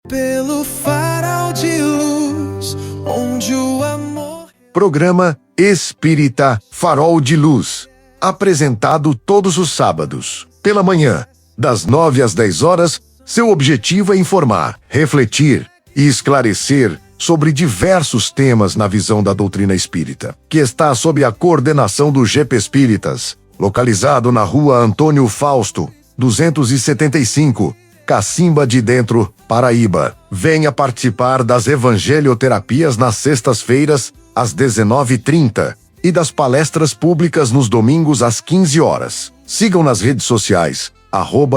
Pelo farol de luz, onde o amor... Programa Espírita Farol de Luz. Apresentado todos os sábados, pela manhã, das 9 às 10 horas. Seu objetivo é informar, refletir e esclarecer sobre diversos temas na visão da doutrina espírita, que está sob a coordenação do GP Espíritas, localizado na Rua Antônio Fausto, 275, Cacimba de Dentro, Paraíba. Venha participar das evangelhoterapias nas sextas-feiras, às 19h30, e das palestras públicas nos domingos às 15 horas. Sigam nas redes sociais,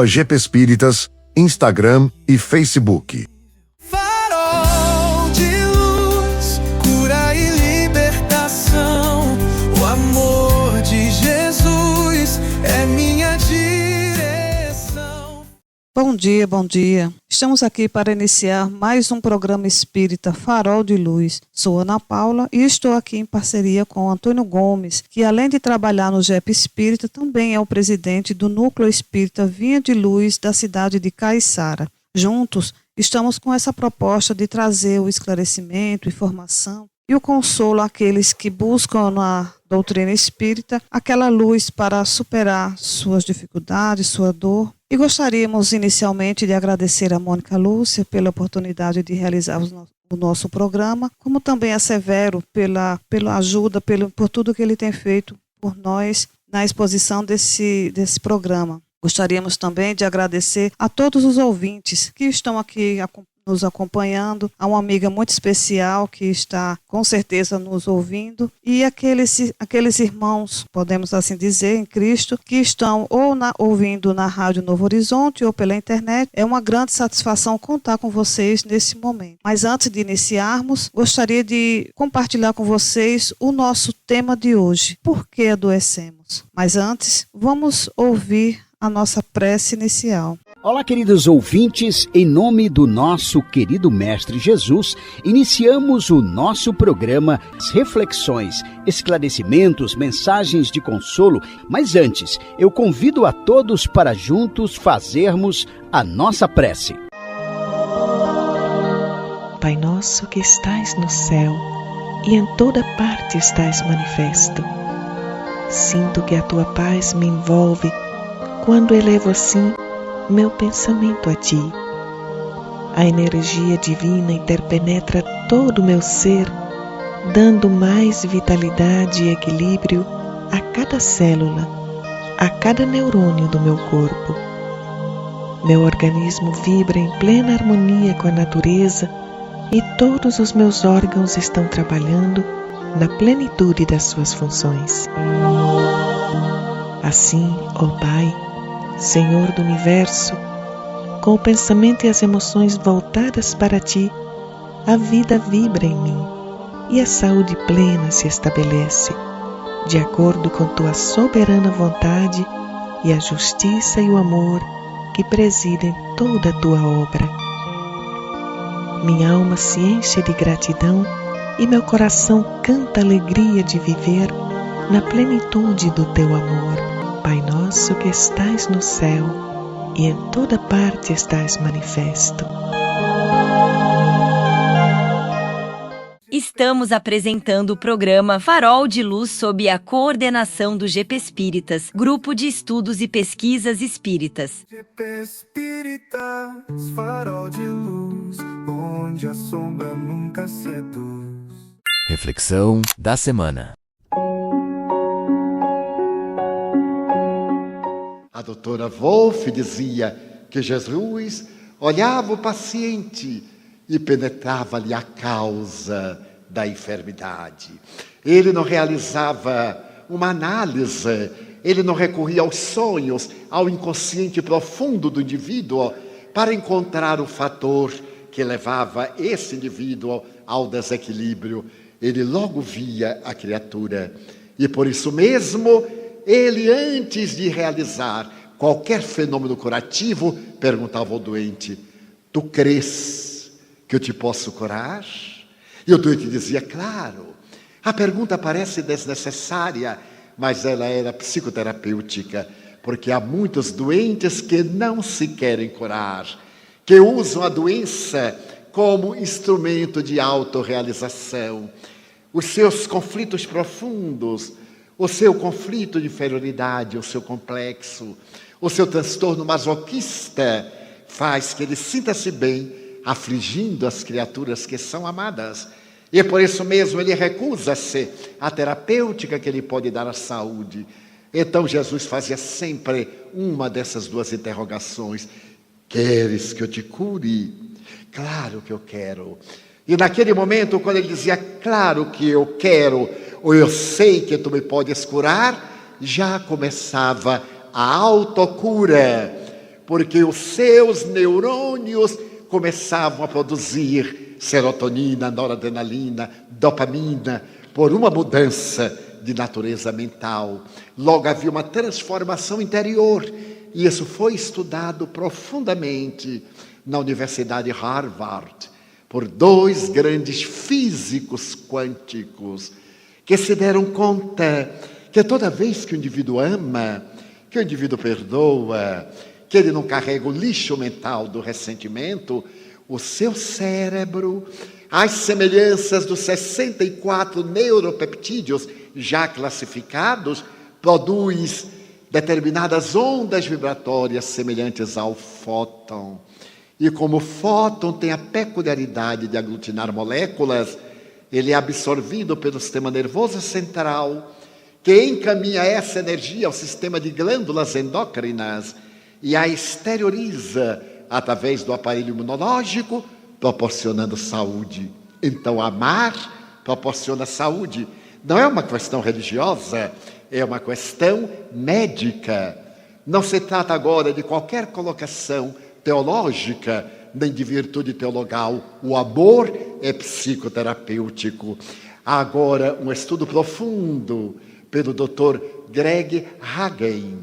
@GP Espíritas, Instagram e Facebook. Farol de luz, cura e libertação. O amor de Jesus é minha direção. Bom dia, bom dia. Estamos aqui para iniciar mais um programa espírita Farol de Luz. Sou Ana Paula e estou aqui em parceria com Antônio Gomes, que além de trabalhar no GEP Espírita, também é o presidente do Núcleo Espírita Vinha de Luz da cidade de Caiçara. Juntos, estamos com essa proposta de trazer o esclarecimento, informação e o consolo àqueles que buscam na doutrina espírita aquela luz para superar suas dificuldades, sua dor. E gostaríamos inicialmente de agradecer a Mônica Lúcia pela oportunidade de realizar o nosso programa, como também a Severo pela ajuda, por tudo que ele tem feito por nós na exposição desse programa. Gostaríamos também de agradecer a todos os ouvintes que estão aqui nos acompanhando, a uma amiga muito especial que está com certeza nos ouvindo e aqueles irmãos, podemos assim dizer, em Cristo, que estão ouvindo na Rádio Novo Horizonte ou pela internet. É uma grande satisfação contar com vocês nesse momento. Mas antes de iniciarmos, gostaria de compartilhar com vocês o nosso tema de hoje: por que adoecemos? Mas antes, vamos ouvir a nossa prece inicial. Olá, queridos ouvintes, em nome do nosso querido Mestre Jesus, iniciamos o nosso programa, as reflexões, esclarecimentos, mensagens de consolo, mas antes, eu convido a todos para juntos fazermos a nossa prece. Pai nosso que estais no céu, e em toda parte estais manifesto, sinto que a tua paz me envolve, quando elevo assim meu pensamento a ti. A energia divina interpenetra todo o meu ser, dando mais vitalidade e equilíbrio a cada célula, a cada neurônio do meu corpo. Meu organismo vibra em plena harmonia com a natureza e todos os meus órgãos estão trabalhando na plenitude das suas funções. Assim, ó Pai, Senhor do Universo, com o pensamento e as emoções voltadas para Ti, a vida vibra em mim e a saúde plena se estabelece, de acordo com Tua soberana vontade e a justiça e o amor que presidem toda a Tua obra. Minha alma se enche de gratidão e meu coração canta a alegria de viver na plenitude do Teu amor. Pai nosso que estais no céu, e em toda parte estais manifesto. Estamos apresentando o programa Farol de Luz sob a coordenação do GP Espíritas, Grupo de Estudos e Pesquisas Espíritas. GP Espíritas, farol de luz, onde a sombra nunca seduz. Reflexão da semana. A doutora Wolff dizia que Jesus olhava o paciente e penetrava-lhe a causa da enfermidade. Ele não realizava uma análise, ele não recorria aos sonhos, ao inconsciente profundo do indivíduo para encontrar o fator que levava esse indivíduo ao desequilíbrio. Ele logo via a criatura e por isso mesmo ele, antes de realizar qualquer fenômeno curativo, perguntava ao doente: tu crês que eu te posso curar? E o doente dizia: claro. A pergunta parece desnecessária, mas ela era psicoterapêutica, porque há muitos doentes que não se querem curar, que usam a doença como instrumento de autorrealização. Os seus conflitos profundos, o seu conflito de inferioridade, o seu complexo, o seu transtorno masoquista faz que ele sinta-se bem afligindo as criaturas que são amadas. E por isso mesmo ele recusa-se à terapêutica que ele pode dar à saúde. Então Jesus fazia sempre uma dessas duas interrogações: queres que eu te cure? Claro que eu quero. E naquele momento, quando ele dizia claro que eu quero, ou eu sei que tu me podes curar, já começava a autocura, porque os seus neurônios começavam a produzir serotonina, noradrenalina, dopamina, por uma mudança de natureza mental. Logo havia uma transformação interior, e isso foi estudado profundamente na Universidade de Harvard, por dois grandes físicos quânticos, que se deram conta que toda vez que o indivíduo ama, que o indivíduo perdoa, que ele não carrega o lixo mental do ressentimento, o seu cérebro, às semelhanças dos 64 neuropeptídeos já classificados, produz determinadas ondas vibratórias semelhantes ao fóton. E como o fóton tem a peculiaridade de aglutinar moléculas, ele é absorvido pelo sistema nervoso central, que encaminha essa energia ao sistema de glândulas endócrinas e a exterioriza através do aparelho imunológico, proporcionando saúde. Então, amar proporciona saúde. Não é uma questão religiosa, é uma questão médica. Não se trata agora de qualquer colocação teológica, nem de virtude teologal. O amor é psicoterapêutico. Há agora um estudo profundo pelo Dr. Greg Hagen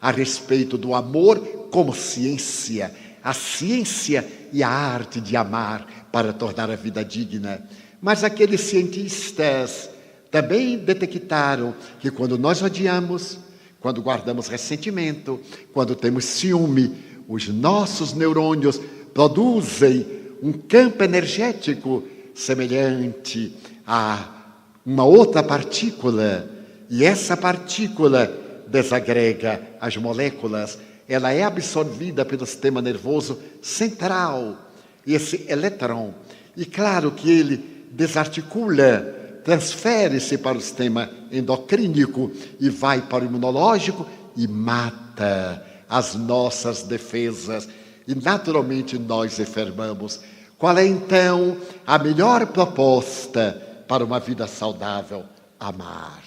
a respeito do amor como ciência, a ciência e a arte de amar para tornar a vida digna. Mas aqueles cientistas também detectaram que quando nós odiamos, quando guardamos ressentimento, quando temos ciúme, os nossos neurônios produzem um campo energético semelhante a uma outra partícula, e essa partícula desagrega as moléculas, ela é absorvida pelo sistema nervoso central, esse elétron, e claro que ele desarticula, transfere-se para o sistema endocrínico e vai para o imunológico e mata as nossas defesas, e naturalmente nós enfermamos. Qual é então a melhor proposta para uma vida saudável? Amar.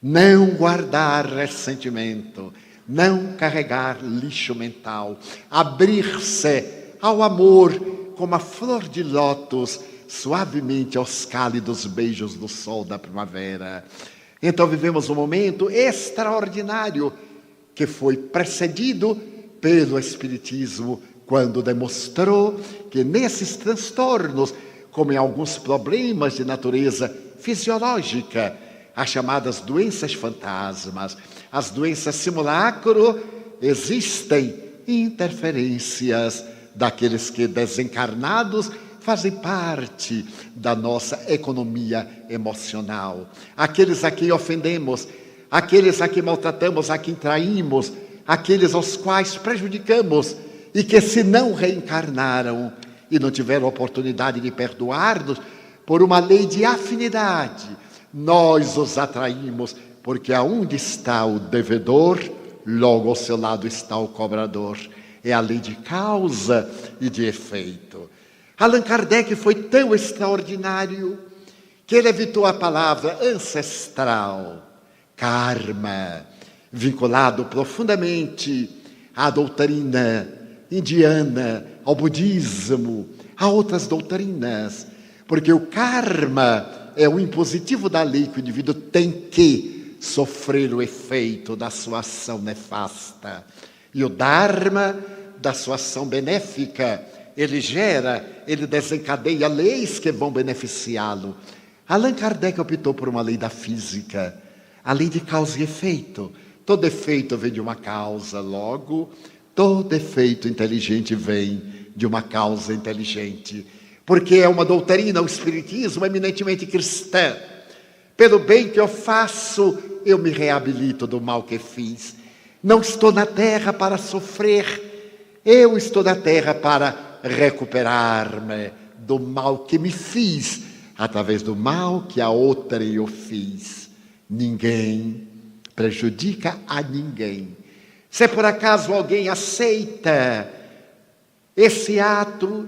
Não guardar ressentimento, não carregar lixo mental, abrir-se ao amor como a flor de lótus, suavemente aos cálidos beijos do sol da primavera. Então vivemos um momento extraordinário que foi precedido pelo Espiritismo, quando demonstrou que nesses transtornos, como em alguns problemas de natureza fisiológica, as chamadas doenças fantasmas, as doenças simulacro, existem interferências daqueles que desencarnados fazem parte da nossa economia emocional. Aqueles a quem ofendemos, aqueles a quem maltratamos, a quem traímos, aqueles aos quais prejudicamos e que se não reencarnaram e não tiveram oportunidade de perdoar-nos, por uma lei de afinidade, nós os atraímos, porque aonde está o devedor, logo ao seu lado está o cobrador. É a lei de causa e de efeito. Allan Kardec foi tão extraordinário que ele evitou a palavra ancestral, karma, vinculado profundamente à doutrina indiana, ao budismo, a outras doutrinas, porque o karma é o impositivo da lei que o indivíduo tem que sofrer o efeito da sua ação nefasta. E o dharma, da sua ação benéfica, ele desencadeia leis que vão beneficiá-lo. Allan Kardec optou por uma lei da física, a lei de causa e efeito. Todo efeito vem de uma causa, logo, todo efeito inteligente vem de uma causa inteligente, porque é uma doutrina, o Espiritismo, eminentemente cristã. Pelo bem que eu faço, eu me reabilito do mal que fiz. Não estou na terra para sofrer, eu estou na terra para recuperar-me do mal que me fiz, através do mal que a outrem eu fiz. Ninguém prejudica a ninguém. Se por acaso alguém aceita esse ato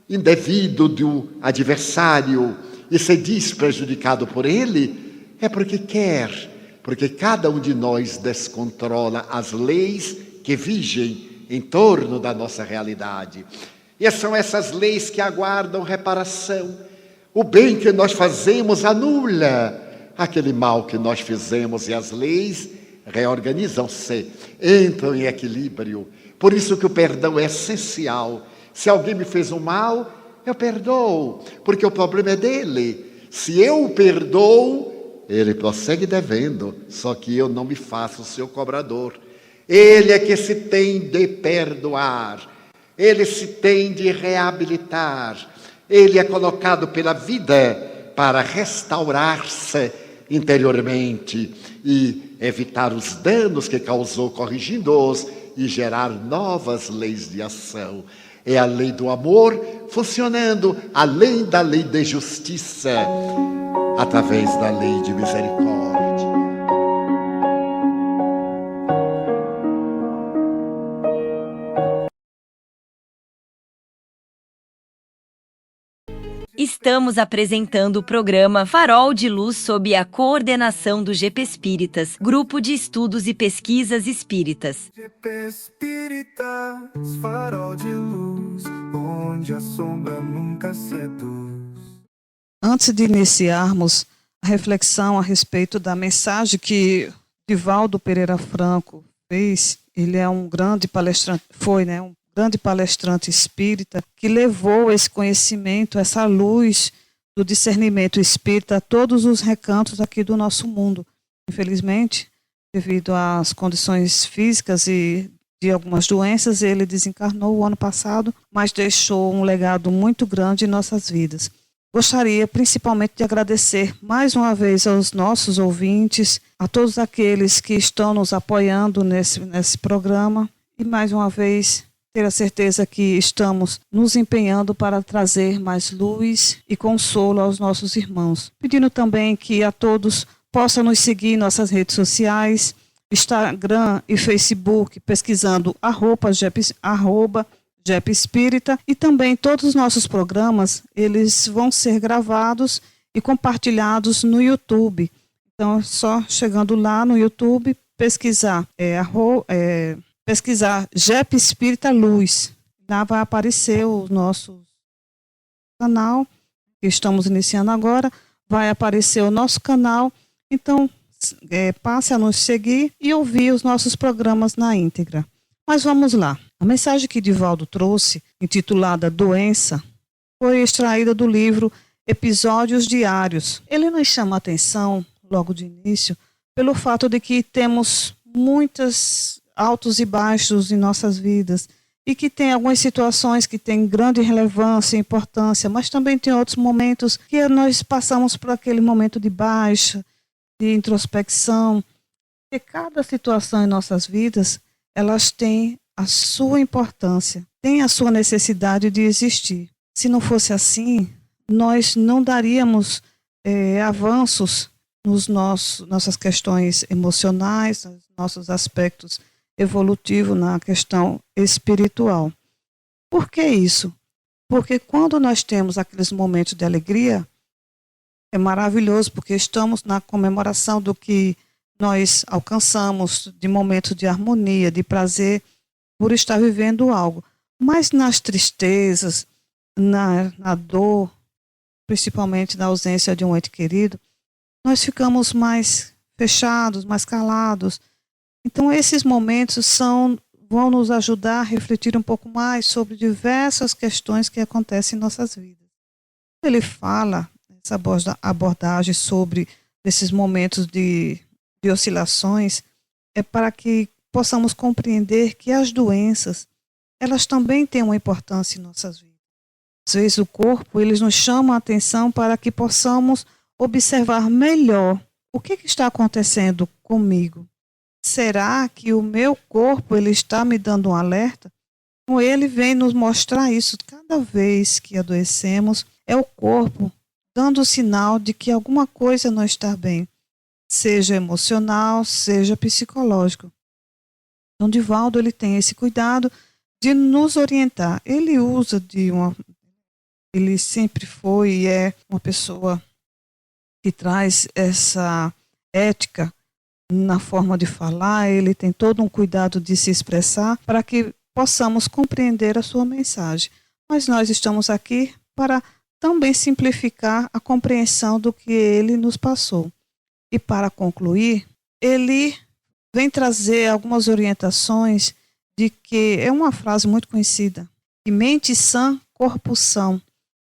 indevido do adversário e se diz prejudicado por ele, é porque quer, porque cada um de nós descontrola as leis que vigem em torno da nossa realidade. E são essas leis que aguardam reparação. O bem que nós fazemos anula aquele mal que nós fizemos, e as leis reorganizam-se, entram em equilíbrio. Por isso que o perdão é essencial. Se alguém me fez um mal, eu perdoo, porque o problema é dele. Se eu o perdoo, ele prossegue devendo, só que eu não me faço seu cobrador. Ele é que se tem de perdoar, ele se tem de reabilitar, ele é colocado pela vida para restaurar-se interiormente e evitar os danos que causou, corrigindo-os e gerar novas leis de ação. É a lei do amor funcionando além da lei de justiça, através da lei de misericórdia. Estamos apresentando o programa Farol de Luz sob a coordenação do GP Espíritas, Grupo de Estudos e Pesquisas Espíritas. GP Espíritas, farol de luz, onde a sombra nunca seduz. Antes de iniciarmos a reflexão a respeito da mensagem que Divaldo Pereira Franco fez, ele é um grande palestrante, um grande palestrante espírita que levou esse conhecimento, essa luz do discernimento espírita a todos os recantos aqui do nosso mundo. Infelizmente, devido às condições físicas e de algumas doenças, ele desencarnou o ano passado, mas deixou um legado muito grande em nossas vidas. Gostaria principalmente de agradecer mais uma vez aos nossos ouvintes, a todos aqueles que estão nos apoiando nesse programa e mais uma vez ter a certeza que estamos nos empenhando para trazer mais luz e consolo aos nossos irmãos. Pedindo também que a todos possam nos seguir em nossas redes sociais, Instagram e Facebook, pesquisando @GEP Espírita, e também todos os nossos programas, eles vão ser gravados e compartilhados no YouTube. Então, só chegando lá no YouTube, pesquisar GEP Espírita Luz. Lá vai aparecer o nosso canal, que estamos iniciando agora, vai aparecer o nosso canal. Então, passe a nos seguir e ouvir os nossos programas na íntegra. Mas vamos lá. A mensagem que Divaldo trouxe, intitulada Doença, foi extraída do livro Episódios Diários. Ele nos chama a atenção, logo de início, pelo fato de que temos muitos altos e baixos em nossas vidas e que tem algumas situações que têm grande relevância e importância, mas também tem outros momentos que nós passamos por aquele momento de baixa, de introspecção. E cada situação em nossas vidas, elas têm a sua importância, têm a sua necessidade de existir. Se não fosse assim, nós não daríamos avanços nos nossas questões emocionais, nos nossos aspectos evolutivos na questão espiritual. Por que isso? Porque quando nós temos aqueles momentos de alegria, é maravilhoso, porque estamos na comemoração do que nós alcançamos, de momentos de harmonia, de prazer, por estar vivendo algo. Mas nas tristezas, na dor, principalmente na ausência de um ente querido, nós ficamos mais fechados, mais calados. Então, esses momentos vão nos ajudar a refletir um pouco mais sobre diversas questões que acontecem em nossas vidas. Ele fala, essa abordagem sobre esses momentos de oscilações, é para que possamos compreender que as doenças, elas também têm uma importância em nossas vidas. Às vezes o corpo, eles nos chama a atenção para que possamos observar melhor o que está acontecendo comigo. Será que o meu corpo ele está me dando um alerta? Então, ele vem nos mostrar isso. Cada vez que adoecemos, é o corpo dando o sinal de que alguma coisa não está bem, seja emocional, seja psicológico. Então, Divaldo ele tem esse cuidado de nos orientar. Ele sempre foi e é uma pessoa que traz essa ética na forma de falar, ele tem todo um cuidado de se expressar para que possamos compreender a sua mensagem. Mas nós estamos aqui para também simplificar a compreensão do que ele nos passou. E para concluir, ele vem trazer algumas orientações de que é uma frase muito conhecida, que mente sã, corpo são.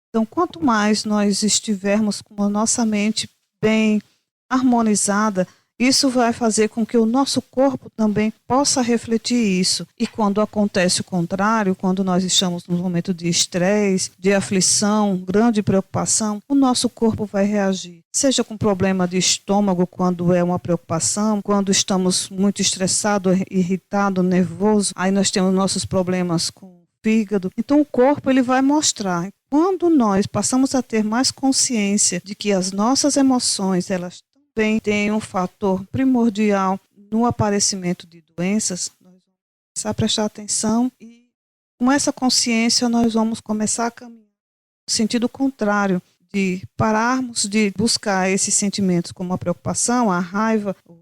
Então, quanto mais nós estivermos com a nossa mente bem harmonizada, isso vai fazer com que o nosso corpo também possa refletir isso. E quando acontece o contrário, quando nós estamos num momento de estresse, de aflição, grande preocupação, o nosso corpo vai reagir. Seja com problema de estômago, quando é uma preocupação, quando estamos muito estressados, irritados, nervosos, aí nós temos nossos problemas com o fígado. Então o corpo ele vai mostrar. Quando nós passamos a ter mais consciência de que as nossas emoções, elas também têm um fator primordial no aparecimento de doenças, nós vamos começar a prestar atenção e com essa consciência nós vamos começar a caminhar no sentido contrário, de pararmos de buscar esses sentimentos como a preocupação, a raiva, os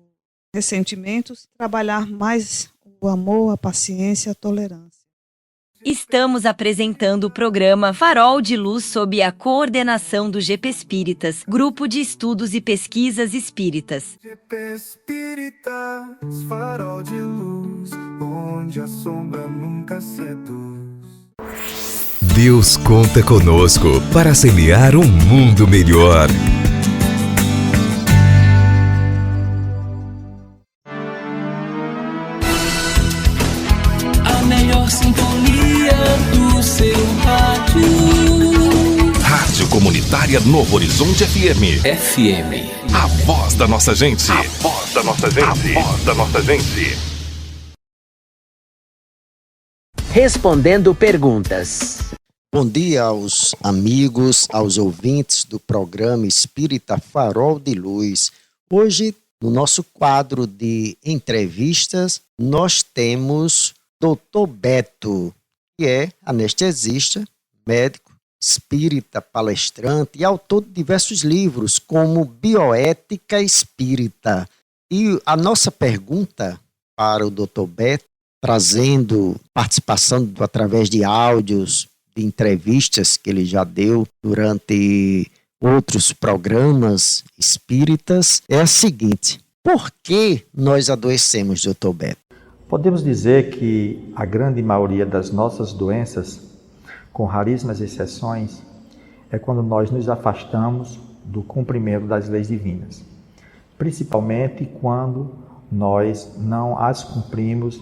ressentimentos, trabalhar mais o amor, a paciência, a tolerância. Estamos apresentando o programa Farol de Luz sob a coordenação do GP Espíritas, Grupo de Estudos e Pesquisas Espíritas. GP Espíritas, farol de luz, onde a sombra nunca seduz. Deus conta conosco para semear um mundo melhor. A melhor sintonia do seu rádio. Rádio Comunitária Novo Horizonte FM. A voz da nossa gente. A voz da nossa gente. A voz da nossa gente. Respondendo perguntas. Bom dia aos amigos, aos ouvintes do programa Espírita Farol de Luz. Hoje, no nosso quadro de entrevistas, nós temos Dr. Beto, que é anestesista, médico, espírita, palestrante e autor de diversos livros, como Bioética Espírita. E a nossa pergunta para o Dr. Beto, trazendo participação através de áudios, de entrevistas que ele já deu durante outros programas espíritas, é a seguinte: por que nós adoecemos, Dr. Beto? Podemos dizer que a grande maioria das nossas doenças, com raríssimas exceções, é quando nós nos afastamos do cumprimento das leis divinas, principalmente quando nós não as cumprimos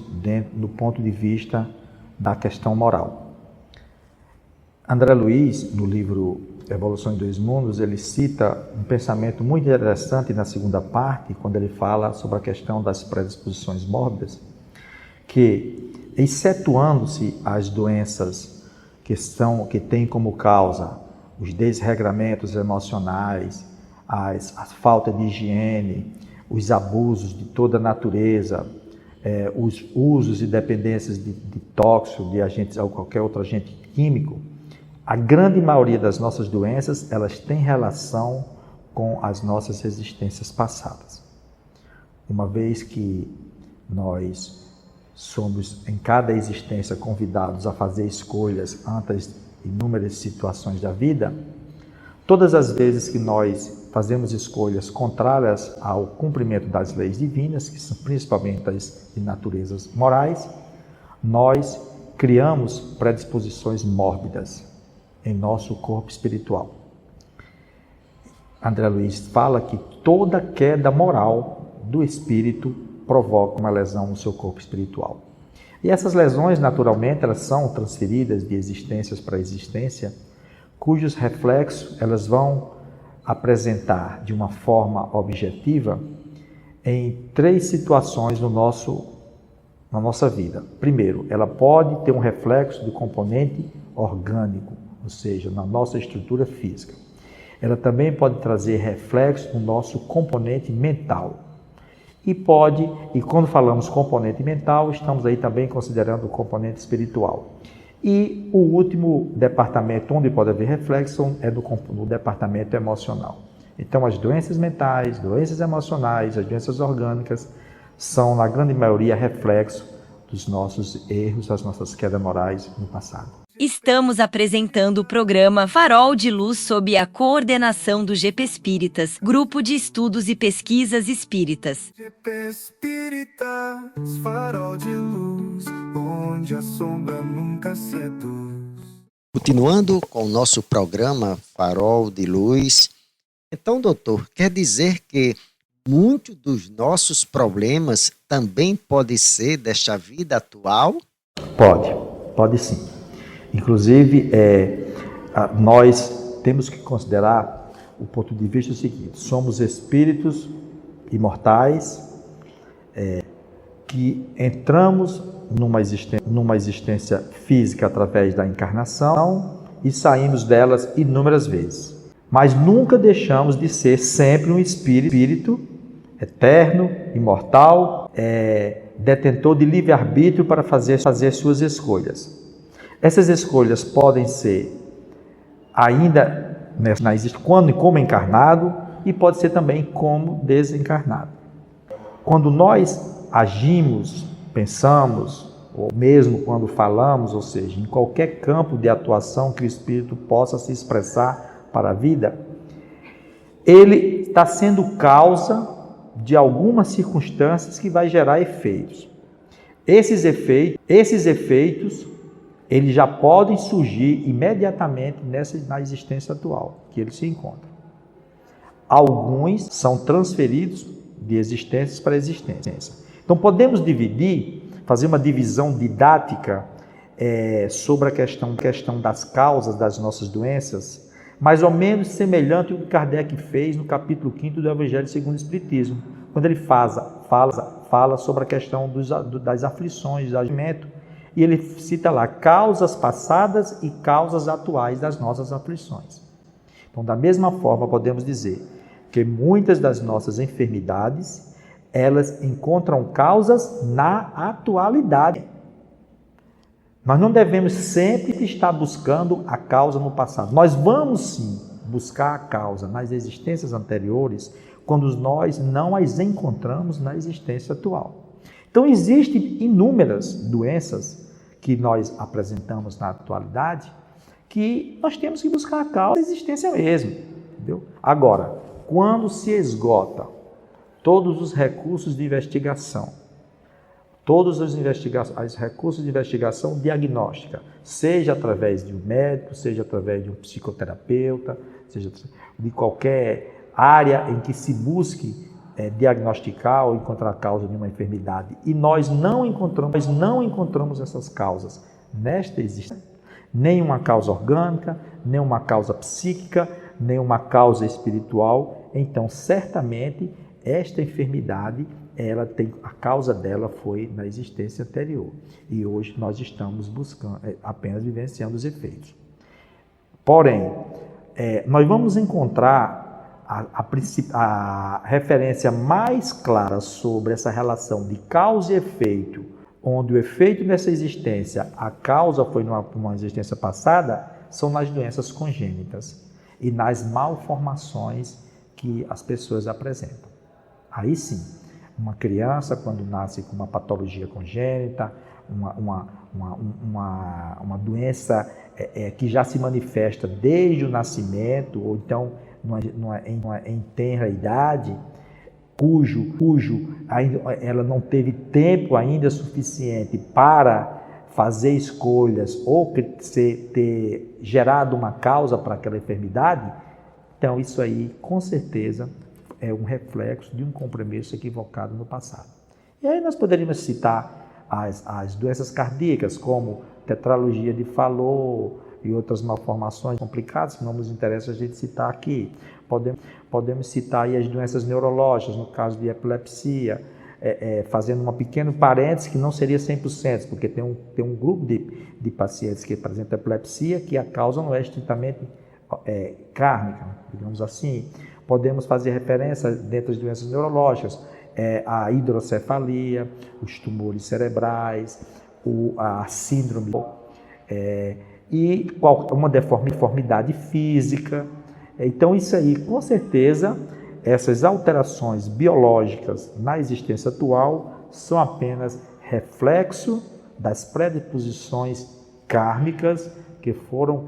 do ponto de vista da questão moral. André Luiz, no livro Evolução em Dois Mundos, ele cita um pensamento muito interessante na segunda parte, quando ele fala sobre a questão das predisposições mórbidas, que, excetuando-se as doenças que têm como causa os desregramentos emocionais, a falta de higiene, os abusos de toda a natureza, os usos e dependências de tóxico, de agentes ou qualquer outro agente químico, a grande maioria das nossas doenças, elas têm relação com as nossas existências passadas. Uma vez que nós somos, em cada existência, convidados a fazer escolhas ante as inúmeras situações da vida, todas as vezes que nós fazemos escolhas contrárias ao cumprimento das leis divinas, que são principalmente as de naturezas morais, nós criamos predisposições mórbidas em nosso corpo espiritual. André Luiz fala que toda queda moral do espírito provoca uma lesão no seu corpo espiritual. E essas lesões, naturalmente, elas são transferidas de existências para existência, cujos reflexos elas vão apresentar de uma forma objetiva em 3 situações na nossa vida. Primeiro, ela pode ter um reflexo do componente orgânico, ou seja, na nossa estrutura física. Ela também pode trazer reflexo no nosso componente mental. E quando falamos componente mental, estamos aí também considerando o componente espiritual. E o último departamento onde pode haver reflexo é no departamento emocional. Então, as doenças mentais, doenças emocionais, as doenças orgânicas são, na grande maioria, reflexo dos nossos erros, das nossas quedas morais no passado. Estamos apresentando o programa Farol de Luz sob a coordenação do GP Espíritas, Grupo de Estudos e Pesquisas Espíritas. GP Espíritas, farol de luz, onde a sombra nunca seduz. Continuando com o nosso programa Farol de Luz, então, doutor, quer dizer que muitos dos nossos problemas também podem ser desta vida atual? Pode sim. Inclusive, nós temos que considerar o ponto de vista seguinte: somos espíritos imortais que entramos numa existência física através da encarnação e saímos delas inúmeras vezes. Mas nunca deixamos de ser sempre um espírito eterno, imortal, detentor de livre-arbítrio para fazer suas escolhas. Essas escolhas podem ser ainda como encarnado e pode ser também como desencarnado. Quando nós agimos, pensamos, ou mesmo quando falamos, ou seja, em qualquer campo de atuação que o espírito possa se expressar para a vida, ele está sendo causa de algumas circunstâncias que vai gerar efeitos. Esses efeitos eles já podem surgir imediatamente na existência atual que ele se encontra. Alguns são transferidos de existências para existência. Então podemos fazer uma divisão didática sobre a questão das causas das nossas doenças, mais ou menos semelhante ao que Kardec fez no capítulo 5º do Evangelho segundo o Espiritismo, quando ele fala sobre a questão das aflições, do alimento, e ele cita lá causas passadas e causas atuais das nossas aflições. Então, da mesma forma, podemos dizer que muitas das nossas enfermidades, elas encontram causas na atualidade. Nós não devemos sempre estar buscando a causa no passado. Nós vamos sim buscar a causa nas existências anteriores, quando nós não as encontramos na existência atual. Então, existem inúmeras doenças que nós apresentamos na atualidade que nós temos que buscar a causa da existência mesmo. Entendeu? Agora, quando se esgota todos os recursos de investigação, recursos de investigação diagnóstica, seja através de um médico, seja através de um psicoterapeuta, seja de qualquer área em que se busque diagnosticar ou encontrar a causa de uma enfermidade, e nós não encontramos essas causas nesta existência, nem uma causa orgânica, nem uma causa psíquica, nem uma causa espiritual, então certamente esta enfermidade, a causa dela foi na existência anterior, e hoje nós estamos apenas vivenciando os efeitos. Porém, nós vamos encontrar a referência mais clara sobre essa relação de causa e efeito, onde o efeito nessa existência, a causa foi numa existência passada, são nas doenças congênitas e nas malformações que as pessoas apresentam. Aí sim, uma criança, quando nasce com uma patologia congênita, uma doença que já se manifesta desde o nascimento, ou então em tenra idade, cujo ela não teve tempo ainda suficiente para fazer escolhas ou ter gerado uma causa para aquela enfermidade, então isso aí com certeza é um reflexo de um compromisso equivocado no passado. E aí nós poderíamos citar as doenças cardíacas, como tetralogia de Fallot e outras malformações complicadas, que não nos interessa a gente citar aqui. Podemos citar aí as doenças neurológicas, no caso de epilepsia, fazendo uma pequena parêntese que não seria 100%, porque tem um grupo de pacientes que apresentam epilepsia que a causa não é estritamente kármica, digamos assim. Podemos fazer referência, dentro das doenças neurológicas, a hidrocefalia, os tumores cerebrais, a síndrome, e uma deformidade física. Então, isso aí, com certeza, essas alterações biológicas na existência atual são apenas reflexo das predisposições kármicas que foram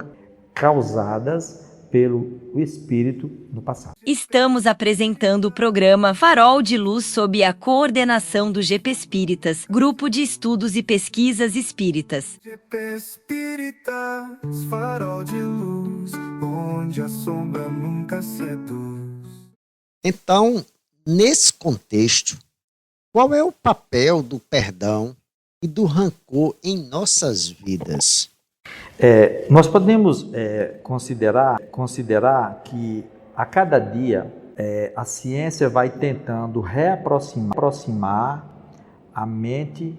causadas pelo espírito no passado. Estamos apresentando o programa Farol de Luz sob a coordenação do GP Espíritas, Grupo de Estudos e Pesquisas Espíritas. GP Espíritas, farol de luz, onde a sombra nunca seduz. Então, nesse contexto, qual é o papel do perdão e do rancor em nossas vidas? Nós podemos considerar que a cada dia a ciência vai tentando reaproximar a mente,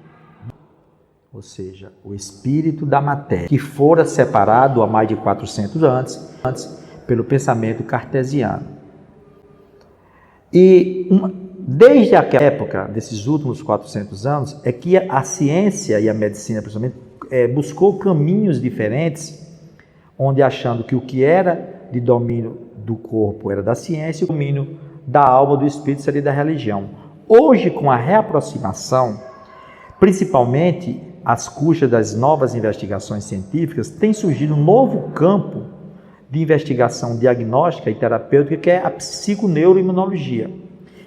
ou seja, o espírito da matéria, que fora separado há mais de 400 anos antes pelo pensamento cartesiano. E desde aquela época, desses últimos 400 anos, é que a ciência e a medicina, principalmente, buscou caminhos diferentes, onde achando que o que era de domínio do corpo era da ciência e o domínio da alma, do espírito, seria da religião. Hoje, com a reaproximação, principalmente às custas das novas investigações científicas, tem surgido um novo campo de investigação diagnóstica e terapêutica, que é a psiconeuroimunologia,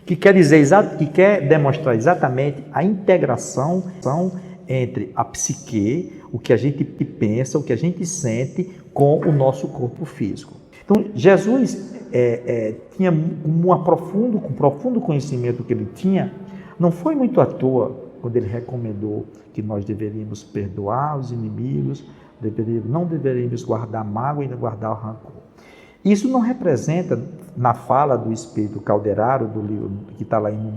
que quer demonstrar exatamente a integração entre a psique, o que a gente pensa, o que a gente sente, com o nosso corpo físico. Então, Jesus tinha um profundo conhecimento que ele tinha. Não foi muito à toa quando ele recomendou que nós deveríamos perdoar os inimigos, não deveríamos guardar mágoa e guardar o rancor. Isso não representa, na fala do Espírito Calderaro, do livro que está lá em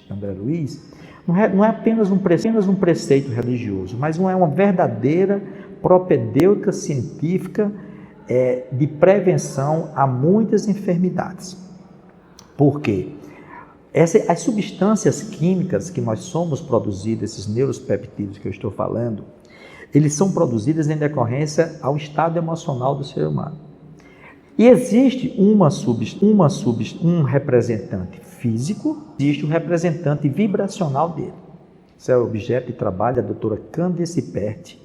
André Luiz, não é apenas um preceito religioso, mas é uma verdadeira propedêutica científica de prevenção a muitas enfermidades. Por quê? As substâncias químicas que nós somos produzidos, esses neuropeptídeos que eu estou falando, eles são produzidos em decorrência ao estado emocional do ser humano. E existe um representante físico, existe um representante vibracional dele. Esse é o objeto de trabalho da doutora Candice Pert,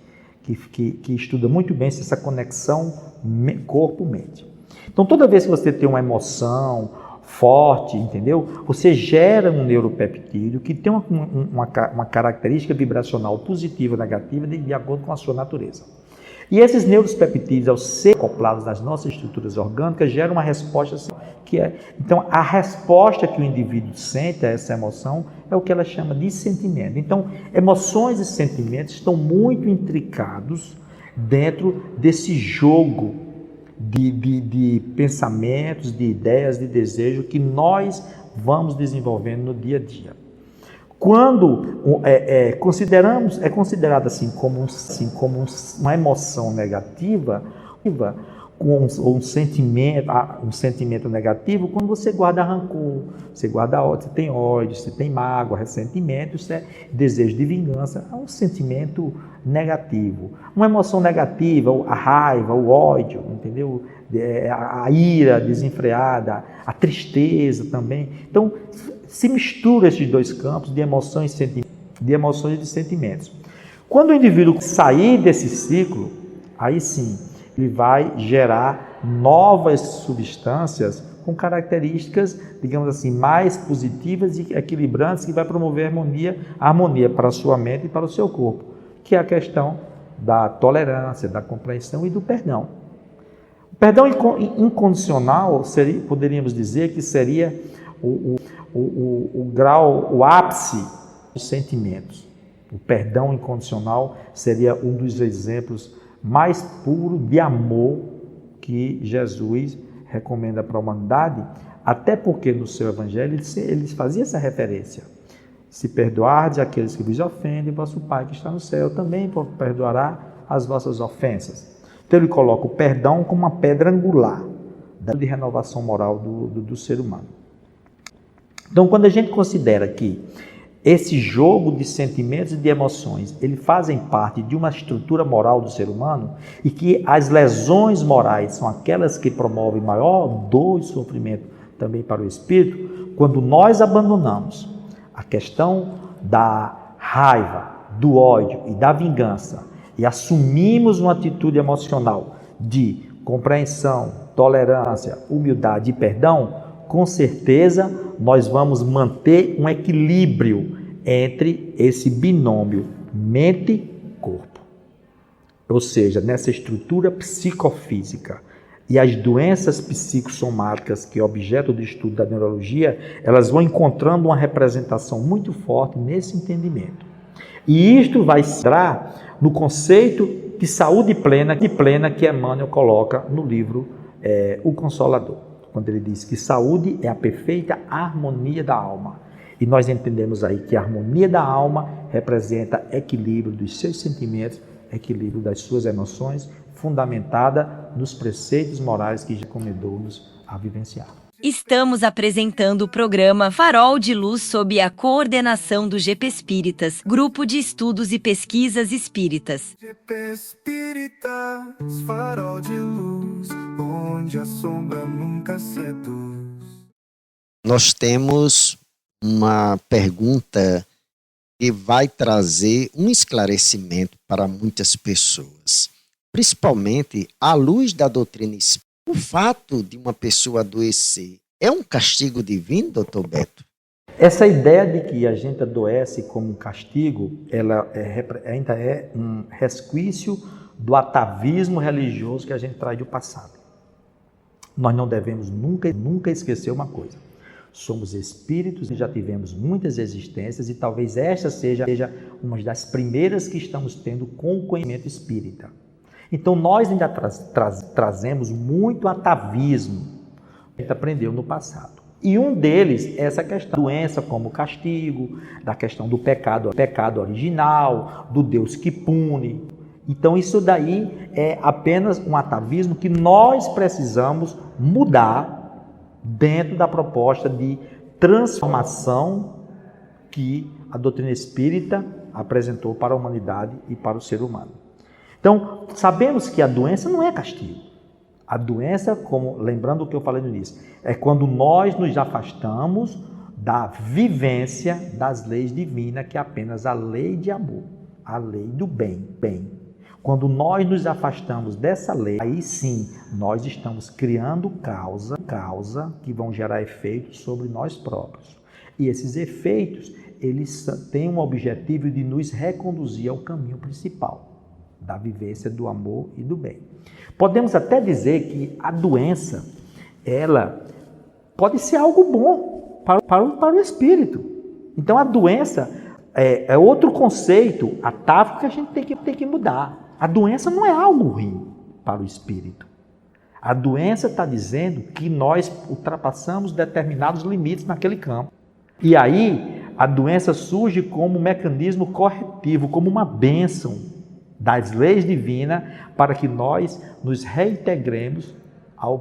que estuda muito bem essa conexão corpo-mente. Então, toda vez que você tem uma emoção forte, entendeu? Você gera um neuropeptídeo que tem uma característica vibracional positiva ou negativa de acordo com a sua natureza. E esses neuropeptídeos, ao ser acoplados nas nossas estruturas orgânicas, geram uma resposta então, a resposta que o indivíduo sente a essa emoção é o que ela chama de sentimento. Então, emoções e sentimentos estão muito intricados dentro desse jogo de pensamentos, de ideias, de desejo que nós vamos desenvolvendo no dia a dia. Quando considerado assim como uma emoção negativa, ou um sentimento negativo, quando você guarda rancor, você guarda ódio, você tem ódio, você tem mágoa, ressentimento, isso é desejo de vingança, é um sentimento negativo. Uma emoção negativa, a raiva, o ódio, entendeu? A ira desenfreada, a tristeza também. Então, se mistura esses dois campos de emoções e de sentimentos. Quando o indivíduo sair desse ciclo, aí sim, ele vai gerar novas substâncias com características, digamos assim, mais positivas e equilibrantes, que vai promover a harmonia para a sua mente e para o seu corpo, que é a questão da tolerância, da compreensão e do perdão. O perdão incondicional poderíamos dizer que seria o grau, o ápice dos sentimentos. O perdão incondicional seria um dos exemplos mais puros de amor que Jesus recomenda para a humanidade, até porque no seu evangelho ele fazia essa referência. Se perdoardes aqueles que vos ofendem, vosso Pai que está no céu também perdoará as vossas ofensas. Então ele coloca o perdão como uma pedra angular de renovação moral do ser humano. Então, quando a gente considera que esse jogo de sentimentos e de emoções, eles fazem parte de uma estrutura moral do ser humano e que as lesões morais são aquelas que promovem maior dor e sofrimento também para o espírito, quando nós abandonamos a questão da raiva, do ódio e da vingança e assumimos uma atitude emocional de compreensão, tolerância, humildade e perdão, com certeza nós vamos manter um equilíbrio entre esse binômio mente-corpo. Ou seja, nessa estrutura psicofísica. E as doenças psicossomáticas, que é objeto do estudo da neurologia, elas vão encontrando uma representação muito forte nesse entendimento. E isto vai se dar no conceito de saúde plena que Emmanuel coloca no livro O Consolador, quando ele diz que saúde é a perfeita harmonia da alma. E nós entendemos aí que a harmonia da alma representa equilíbrio dos seus sentimentos, equilíbrio das suas emoções, fundamentada nos preceitos morais que recomendou-nos a vivenciar. Estamos apresentando o programa Farol de Luz sob a coordenação do GP Espíritas, Grupo de Estudos e Pesquisas Espíritas. GP Espíritas, farol de luz, onde a sombra nunca seduz. Nós temos uma pergunta que vai trazer um esclarecimento para muitas pessoas, principalmente à luz da doutrina espírita. O fato de uma pessoa adoecer é um castigo divino, doutor Beto? Essa ideia de que a gente adoece como um castigo, ela ainda é um resquício do atavismo religioso que a gente traz do passado. Nós não devemos nunca esquecer uma coisa. Somos espíritos e já tivemos muitas existências e talvez esta seja uma das primeiras que estamos tendo com o conhecimento espírita. Então nós ainda trazemos muito atavismo que a gente aprendeu no passado. E um deles é essa questão da doença como castigo, da questão do pecado original, do Deus que pune. Então isso daí é apenas um atavismo que nós precisamos mudar dentro da proposta de transformação que a doutrina espírita apresentou para a humanidade e para o ser humano. Então, sabemos que a doença não é castigo. A doença, lembrando o que eu falei no início, é quando nós nos afastamos da vivência das leis divinas, que é apenas a lei de amor, a lei do bem. Quando nós nos afastamos dessa lei, aí sim, nós estamos criando causa que vão gerar efeitos sobre nós próprios. E esses efeitos, eles têm um objetivo de nos reconduzir ao caminho principal, da vivência do amor e do bem. Podemos até dizer que a doença, ela pode ser algo bom para o espírito. Então a doença é outro conceito atávico que a gente tem que mudar. A doença não é algo ruim para o espírito. A doença está dizendo que nós ultrapassamos determinados limites naquele campo. E aí a doença surge como um mecanismo corretivo, como uma bênção das leis divinas, para que nós nos reintegremos ao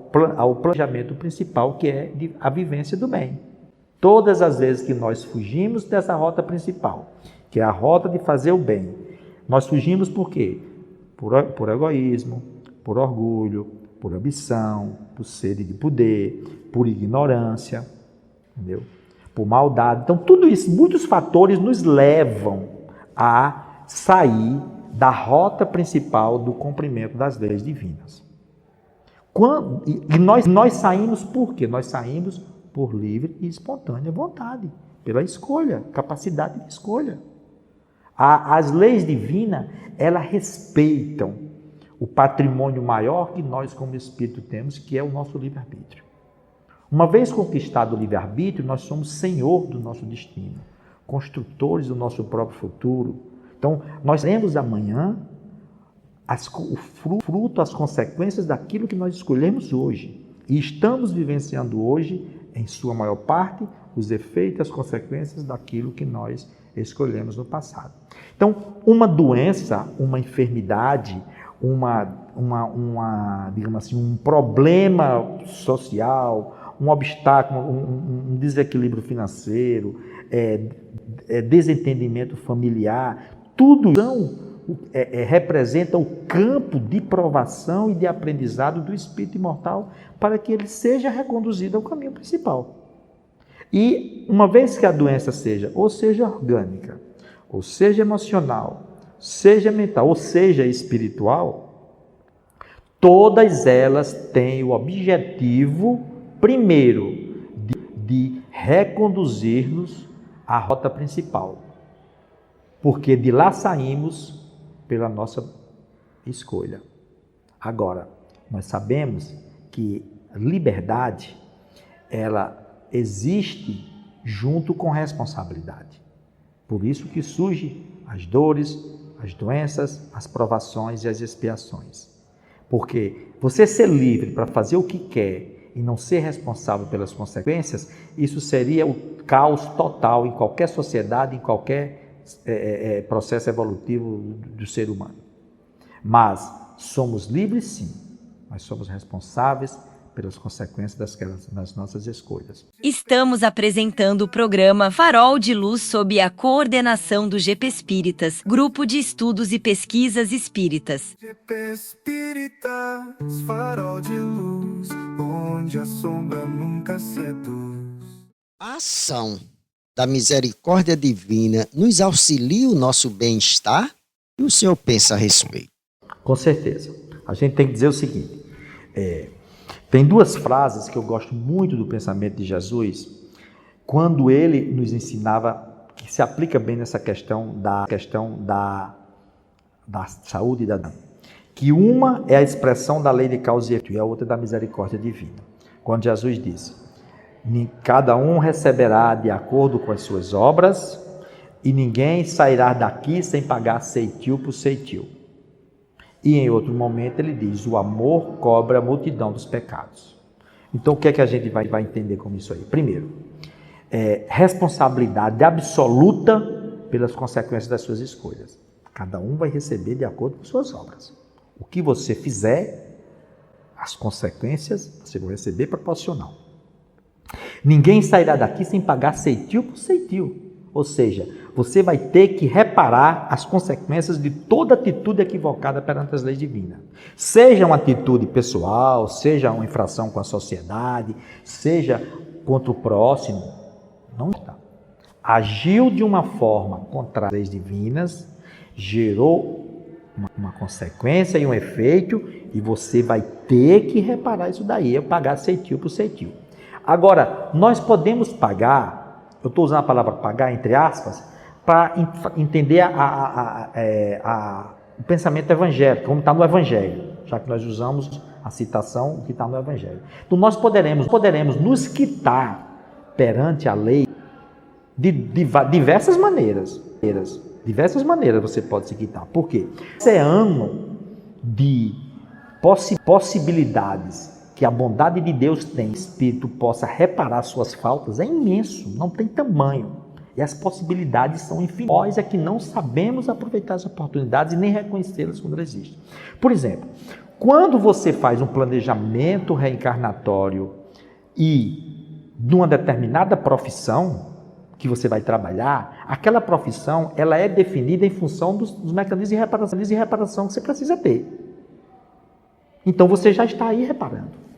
planejamento principal, que é a vivência do bem. Todas as vezes que nós fugimos dessa rota principal, que é a rota de fazer o bem, nós fugimos por quê? Por egoísmo, por orgulho, por ambição, por sede de poder, por ignorância, entendeu? Por maldade. Então, tudo isso, muitos fatores nos levam a sair da rota principal do cumprimento das leis divinas. Nós saímos por quê? Nós saímos por livre e espontânea vontade, pela escolha, capacidade de escolha. As leis divinas, elas respeitam o patrimônio maior que nós como espírito temos, que é o nosso livre-arbítrio. Uma vez conquistado o livre-arbítrio, nós somos senhor do nosso destino, construtores do nosso próprio futuro. Então, nós teremos amanhã o fruto, as consequências daquilo que nós escolhemos hoje. E estamos vivenciando hoje, em sua maior parte, os efeitos, as consequências daquilo que nós escolhemos no passado. Então, uma doença, uma enfermidade, digamos assim, um problema social, um obstáculo, um desequilíbrio financeiro, desentendimento familiar, tudo representa o campo de provação e de aprendizado do espírito imortal para que ele seja reconduzido ao caminho principal. E uma vez que a doença seja orgânica, ou seja emocional, seja mental, ou seja espiritual, todas elas têm o objetivo, primeiro, de reconduzir-nos à rota principal. Porque de lá saímos pela nossa escolha. Agora, nós sabemos que liberdade, ela existe junto com responsabilidade. Por isso que surgem as dores, as doenças, as provações e as expiações. Porque você ser livre para fazer o que quer e não ser responsável pelas consequências, isso seria o caos total em qualquer sociedade, em qualquer processo evolutivo do ser humano. Mas somos livres sim, mas somos responsáveis pelas consequências das nossas escolhas. Estamos apresentando o programa Farol de Luz sob a coordenação do GP Espíritas, Grupo de Estudos e Pesquisas Espíritas. GP Espíritas, farol de luz, onde a sombra nunca seduz. A ação da misericórdia divina nos auxilia o nosso bem-estar? E o senhor pensa a respeito? Com certeza. A gente tem que dizer o seguinte, tem duas frases que eu gosto muito do pensamento de Jesus, quando ele nos ensinava, que se aplica bem nessa questão da saúde e da doença. Que uma é a expressão da lei de causa e efeito e a outra da misericórdia divina. Quando Jesus disse, cada um receberá de acordo com as suas obras e ninguém sairá daqui sem pagar ceitil por ceitil. E em outro momento ele diz, o amor cobre a multidão dos pecados. Então o que é que a gente vai entender com isso aí? Primeiro, responsabilidade absoluta pelas consequências das suas escolhas. Cada um vai receber de acordo com suas obras. O que você fizer, as consequências você vai receber proporcional. Ninguém sairá daqui sem pagar ceitil por ceitil. Ou seja, você vai ter que reparar as consequências de toda atitude equivocada perante as leis divinas. Seja uma atitude pessoal, seja uma infração com a sociedade, seja contra o próximo. Não está. Agiu de uma forma contra as leis divinas, gerou uma consequência e um efeito, e você vai ter que reparar isso daí, pagar ceitil por ceitil. Agora, nós podemos pagar, eu estou usando a palavra pagar entre aspas, para entender o pensamento evangélico, como está no Evangelho, já que nós usamos a citação que está no Evangelho. Então, nós poderemos nos quitar perante a lei de diversas maneiras. Diversas maneiras você pode se quitar. Por quê? Esse oceano de possibilidades que a bondade de Deus tem, o Espírito possa reparar suas faltas, é imenso, não tem tamanho. E as possibilidades são infinitas. Nós é que não sabemos aproveitar as oportunidades e nem reconhecê-las quando elas existem. Por exemplo, quando você faz um planejamento reencarnatório e de uma determinada profissão que você vai trabalhar, aquela profissão ela é definida em função dos mecanismos de reparação que você precisa ter. Então você já está aí reparando.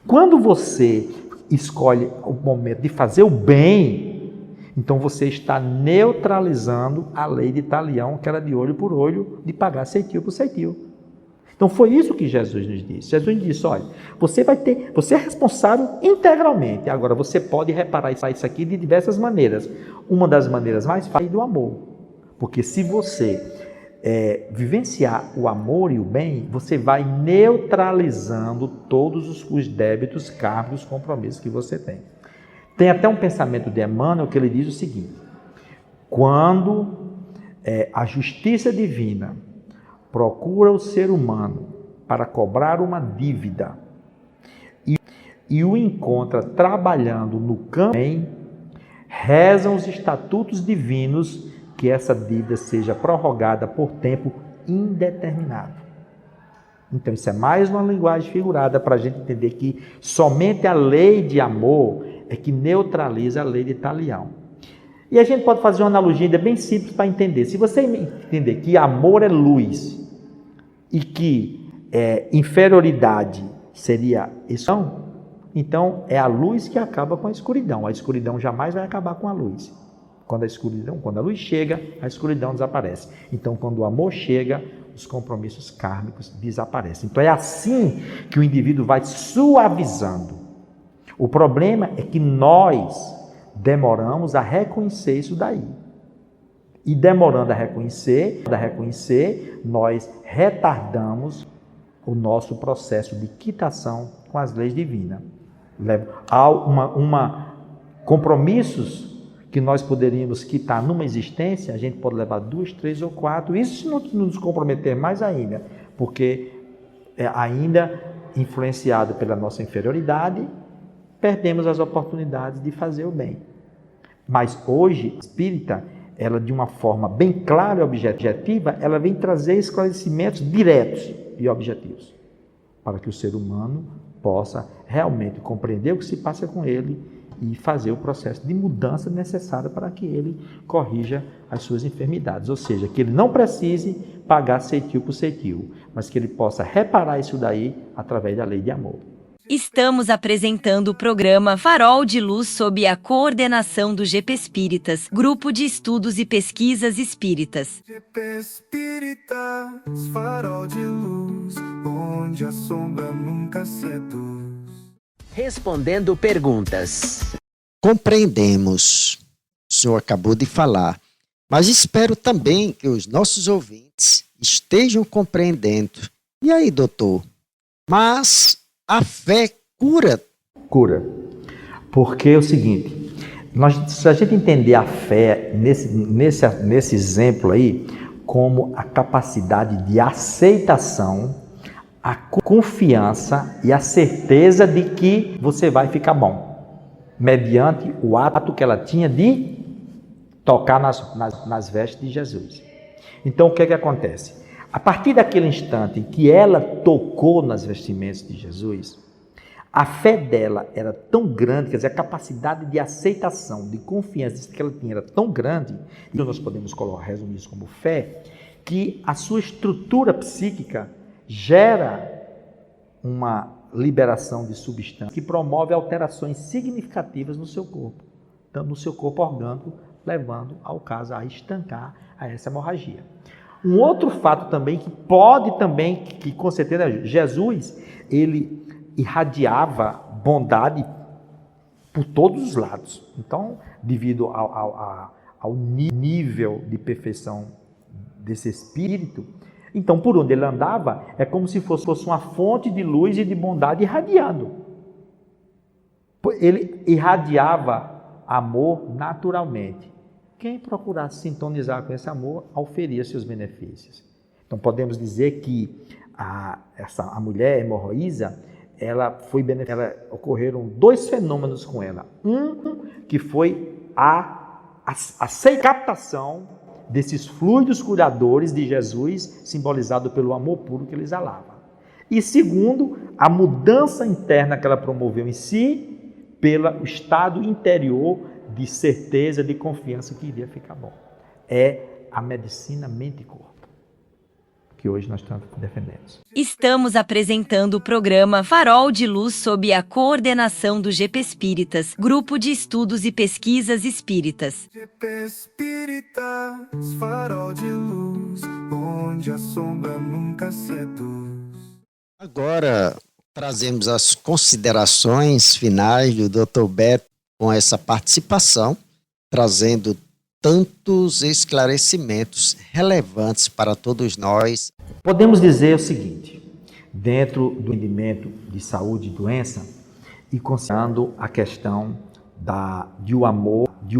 Quando você escolhe o momento de fazer o bem, então você está neutralizando a lei de Talião, que era de olho por olho, de pagar ceitil por ceitil. Então foi isso que Jesus nos disse. Jesus nos disse, olha, você é responsável integralmente. Agora você pode reparar isso aqui de diversas maneiras. Uma das maneiras mais fáceis é do amor. Porque se você vivenciar o amor e o bem, você vai neutralizando todos os débitos, kármicos, compromissos que você tem. Tem até um pensamento de Emmanuel que ele diz o seguinte, quando A justiça divina procura o ser humano para cobrar uma dívida e o encontra trabalhando no campo, rezam os estatutos divinos que essa dívida seja prorrogada por tempo indeterminado. Então, isso é mais uma linguagem figurada para a gente entender que somente a lei de amor é que neutraliza a lei de talião. E a gente pode fazer uma analogia ainda bem simples para entender. Se você entender que amor é luz e que inferioridade seria escuridão, então é a luz que acaba com a escuridão. A escuridão jamais vai acabar com a luz. Quando a luz chega, a escuridão desaparece. Então, quando o amor chega, os compromissos kármicos desaparecem. Então, é assim que o indivíduo vai suavizando. O problema é que nós demoramos a reconhecer isso daí. E demorando a reconhecer, nós retardamos o nosso processo de quitação com as leis divinas. Há compromissos que nós poderíamos quitar numa existência, a gente pode levar 2, 3 ou 4, isso se não nos comprometer mais ainda, porque ainda influenciado pela nossa inferioridade, perdemos as oportunidades de fazer o bem. Mas hoje, a espírita, ela de uma forma bem clara e objetiva, ela vem trazer esclarecimentos diretos e objetivos, para que o ser humano possa realmente compreender o que se passa com ele e fazer o processo de mudança necessário para que ele corrija as suas enfermidades. Ou seja, que ele não precise pagar ceitil por ceitil, mas que ele possa reparar isso daí através da lei de amor. Estamos apresentando o programa Farol de Luz sob a coordenação do GP Espíritas, Grupo de Estudos e Pesquisas Espíritas. GP Espíritas, farol de luz, onde a sombra nunca seduz. Respondendo perguntas. Compreendemos, o senhor acabou de falar, mas espero também que os nossos ouvintes estejam compreendendo. E aí, doutor? Mas a fé cura? Cura. Porque é o seguinte, se a gente entender a fé nesse exemplo aí, como a capacidade de aceitação, a confiança e a certeza de que você vai ficar bom, mediante o ato que ela tinha de tocar nas vestes de Jesus. Então, o que é que acontece? A partir daquele instante em que ela tocou nas vestimentas de Jesus, a fé dela era tão grande, quer dizer, a capacidade de aceitação, de confiança que ela tinha era tão grande, e nós podemos resumir isso como fé, que a sua estrutura psíquica gera uma liberação de substância que promove alterações significativas no seu corpo, tanto no seu corpo orgânico, levando ao caso a estancar essa hemorragia. Um outro fato também que com certeza Jesus, ele irradiava bondade por todos os lados. Então, devido ao nível de perfeição desse espírito, então, por onde ele andava, é como se fosse uma fonte de luz e de bondade irradiando. Ele irradiava amor naturalmente. Quem procurasse sintonizar com esse amor, auferia seus benefícios. Então, podemos dizer que a mulher hemorroísa, ocorreram 2 fenômenos com ela. Um, que foi a captação desses fluidos curadores de Jesus, simbolizado pelo amor puro que ele exalava. E segundo, a mudança interna que ela promoveu em si, pelo estado interior de certeza, de confiança que iria ficar bom. É a medicina mente e corpo, que hoje nós tanto defendemos. Estamos apresentando o programa Farol de Luz sob a coordenação do GP Espíritas, Grupo de Estudos e Pesquisas Espíritas. GP Espíritas, farol de luz, onde a sombra nunca seduz. Agora, trazemos as considerações finais do Dr. Beto com essa participação, trazendo tantos esclarecimentos relevantes para todos nós. Podemos dizer o seguinte, dentro do entendimento de saúde e doença, e considerando a questão de o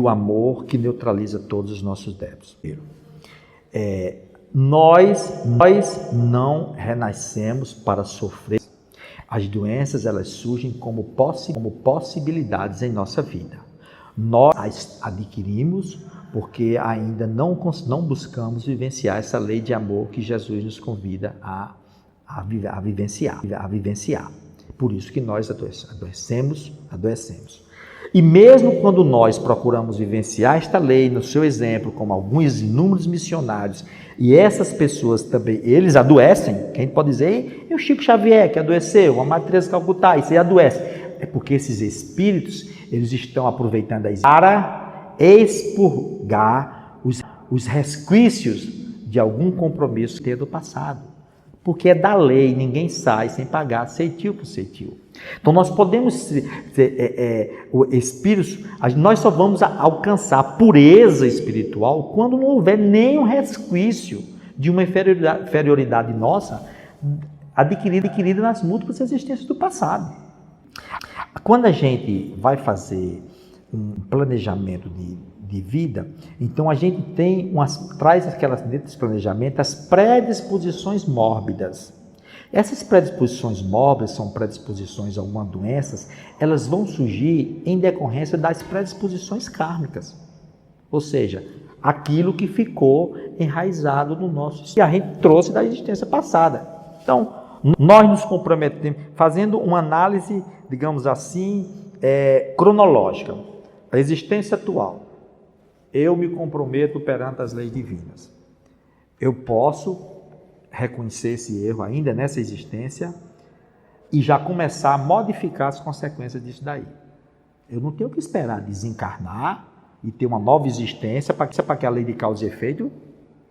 amor que neutraliza todos os nossos débitos. Nós não renascemos para sofrer. As doenças, elas surgem como possibilidades em nossa vida. Nós as adquirimos porque ainda não buscamos vivenciar essa lei de amor que Jesus nos convida a vivenciar. Por isso que nós adoecemos. E mesmo quando nós procuramos vivenciar esta lei, no seu exemplo, como alguns inúmeros missionários, e essas pessoas também, eles adoecem, quem pode dizer, e o Chico Xavier que adoeceu, a Madre Teresa de Calcutá, isso aí adoece. É porque esses espíritos, eles estão aproveitando para expurgar os resquícios de algum compromisso que tem do passado. Porque é da lei, ninguém sai sem pagar ceitil por ceitil. Então nós podemos ser espíritos, nós só vamos alcançar a pureza espiritual quando não houver nenhum resquício de uma inferioridade nossa adquirida nas múltiplas existências do passado. Quando a gente vai fazer um planejamento de vida, então a gente traz dentro desse planejamento as predisposições mórbidas. Essas predisposições mórbidas são predisposições a algumas doenças, elas vão surgir em decorrência das predisposições kármicas, ou seja, aquilo que ficou enraizado no nosso, que a gente trouxe da existência passada. Então, nós nos comprometemos, fazendo uma análise, digamos assim, cronológica, a existência atual. Eu me comprometo perante as leis divinas. Eu posso reconhecer esse erro ainda nessa existência e já começar a modificar as consequências disso daí. Eu não tenho que esperar desencarnar e ter uma nova existência para que a lei de causa e efeito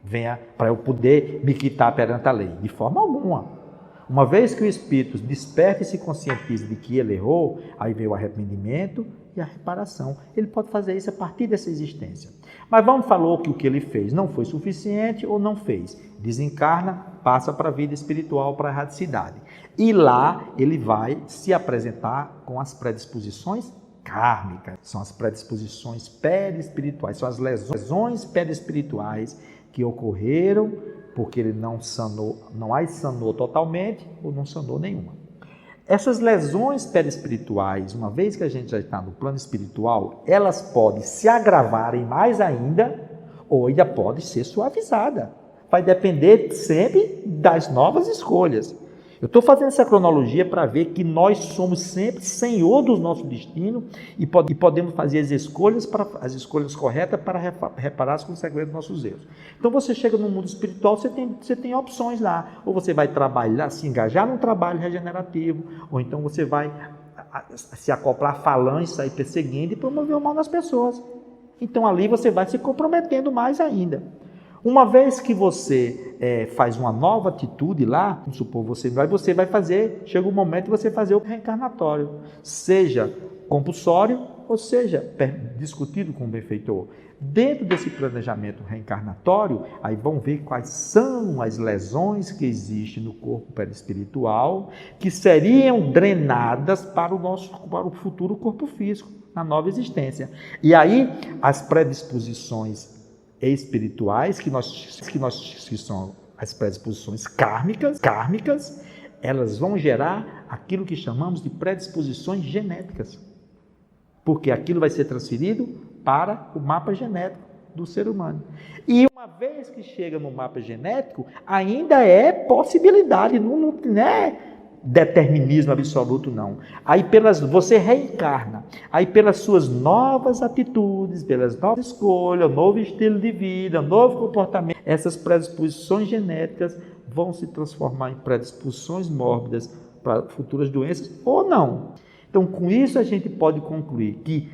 venha para eu poder me quitar perante a lei. De forma alguma. Uma vez que o espírito desperta e se conscientiza de que ele errou, aí vem o arrependimento e a reparação. Ele pode fazer isso a partir dessa existência. Mas vamos falar que o que ele fez não foi suficiente ou não fez. Desencarna, passa para a vida espiritual, para a erradicidade. E lá ele vai se apresentar com as predisposições kármicas. São as predisposições perispirituais, são as lesões perispirituais que ocorreram porque ele não as sanou totalmente ou não sanou nenhuma. Essas lesões perispirituais, uma vez que a gente já está no plano espiritual, elas podem se agravarem mais ainda ou ainda pode ser suavizada. Vai depender sempre das novas escolhas. Eu estou fazendo essa cronologia para ver que nós somos sempre senhor do nosso destino e podemos fazer as escolhas corretas para reparar as consequências dos nossos erros. Então você chega no mundo espiritual, você tem opções lá. Ou você vai trabalhar, se engajar num trabalho regenerativo, ou então você vai se acoplar a falange, sair perseguindo e promover o mal nas pessoas. Então ali você vai se comprometendo mais ainda. Uma vez que você faz uma nova atitude lá, vamos supor, você vai fazer, chega um momento de você fazer o reencarnatório, seja compulsório ou seja discutido com o benfeitor. Dentro desse planejamento reencarnatório, aí vão ver quais são as lesões que existem no corpo perispiritual que seriam drenadas para o futuro corpo físico, na nova existência. E aí as predisposições espirituais, que são as predisposições kármicas, elas vão gerar aquilo que chamamos de predisposições genéticas, porque aquilo vai ser transferido para o mapa genético do ser humano. E uma vez que chega no mapa genético, ainda é possibilidade, não é determinismo absoluto, não. Aí você reencarna, aí pelas suas novas atitudes, pelas novas escolhas, novo estilo de vida, novo comportamento, essas predisposições genéticas vão se transformar em predisposições mórbidas para futuras doenças ou não. Então, com isso a gente pode concluir que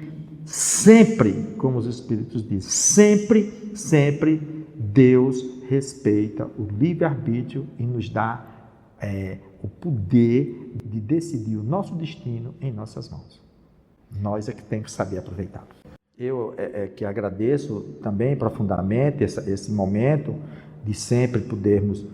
sempre, como os Espíritos dizem, sempre Deus respeita o livre-arbítrio e nos dá o poder de decidir o nosso destino em nossas mãos. Nós é que temos que saber aproveitar. Eu que agradeço também profundamente esse momento de sempre podermos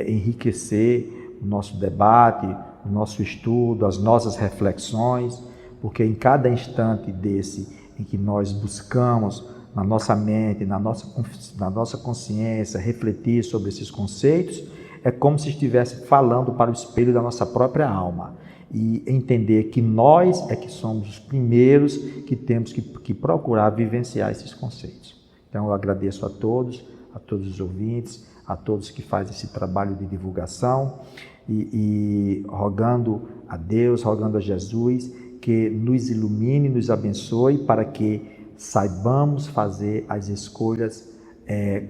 enriquecer o nosso debate, o nosso estudo, as nossas reflexões, porque em cada instante desse em que nós buscamos na nossa mente, na nossa consciência, refletir sobre esses conceitos, é como se estivesse falando para o espelho da nossa própria alma e entender que nós é que somos os primeiros que temos que procurar vivenciar esses conceitos. Então eu agradeço a todos os ouvintes, a todos que fazem esse trabalho de divulgação e rogando a Deus, rogando a Jesus que nos ilumine, nos abençoe para que saibamos fazer as escolhas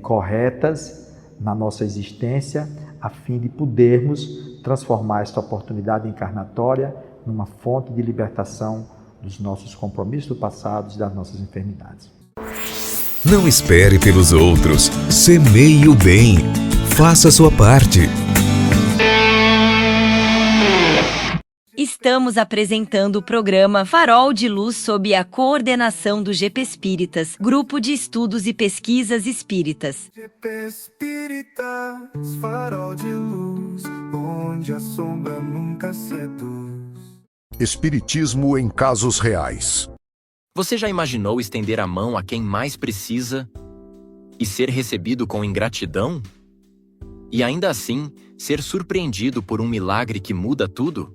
corretas na nossa existência, a fim de podermos transformar esta oportunidade encarnatória numa fonte de libertação dos nossos compromissos do passado e das nossas enfermidades. Não espere pelos outros, semeie o bem, faça a sua parte. Estamos apresentando o programa Farol de Luz sob a coordenação do GP Espíritas, Grupo de Estudos e Pesquisas Espíritas. GP Espíritas, farol de luz, onde a sombra nunca seduz. Espiritismo em casos reais. Você já imaginou estender a mão a quem mais precisa e ser recebido com ingratidão? E ainda assim, ser surpreendido por um milagre que muda tudo?